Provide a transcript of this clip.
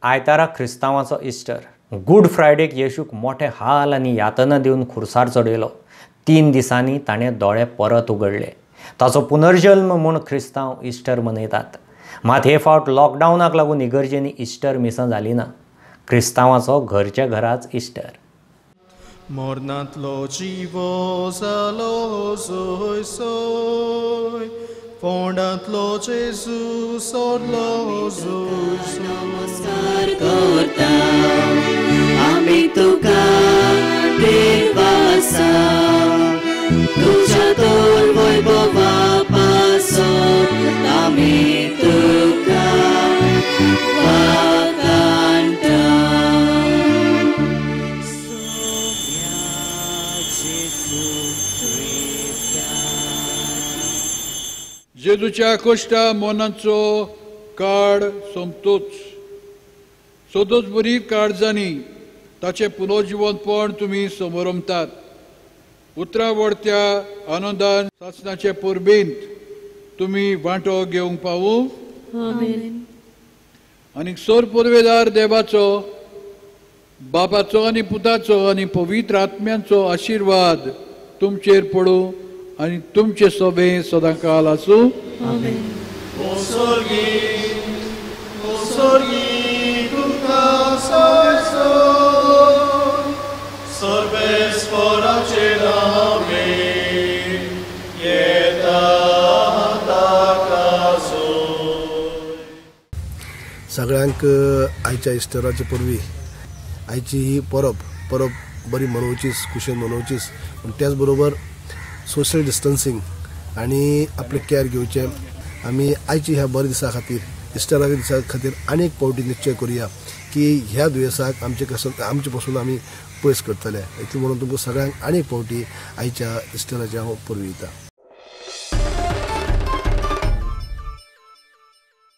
आयतारा क्रिस्तांवाचो Easter. Good फ्रायडेक येशूक मोठे हाल आनी यातना दिवन खुर्सार चडयलो. 3 दिसांनी ताणें दोळे परत उगडले. ताचो पुनर्जल्म म्हूण क्रिस्तांव इस्टर मनयतात. मात हे फावट लॉकडावनाक लागून इगर्जेनी इस्टर मिसां जाली ना. क्रिस्तांवाचो घरच्या घराच इस्टर. मोर्नांतलो जिवो जालो सोय सोय, फोंडांतलो जेजू सोरलो सोय नमस्कार करता आमी तुका देवासा, तुझ्या तोर वैभवा पासत आमी तुका वाकांता. जेजूच्या कश्टा मोनाचो काळ सोंपतोच. सोदोच बरी काळजांनी ताचे पुनर्जिवनपण तुमी समोरमतात. उतरावडत्या आनंदान सासणाचे परबेंत तुमी वांटो घेवंक पावूं. आनी सोर पुर्वेदार देवाचो, बापाचो आनी पुताचो आनी पवित्र आत्म्याचो आशिर्वाद तुमचेर पडूं आनी तुमचे सोबे सदांकाल आसूं. O sorgi tuka soy soy, sorbes forace name, yeta taka soy. सगळ्यांक आयच्या इस्टराचे पूर्वी आयची ही परब बरी मनोवचीच, कुशेन मनोवचीच. पण त्याच बरोबर सोशल डिस्टन्सिंग आणि आपले केअर घेवचे. आमी आयची ह्या बऱ्या दिसा खातीर, इस्टराच्या दिसा खातीर आनी एक पावटी निश्चय करुया की ह्या दुयेंसाक आमचे पासून आमी पयस करतले. इतलें म्हणून तुमकां सगळ्यांक आनी एक पावटी आयच्या इस्टराच्या हांव परविता.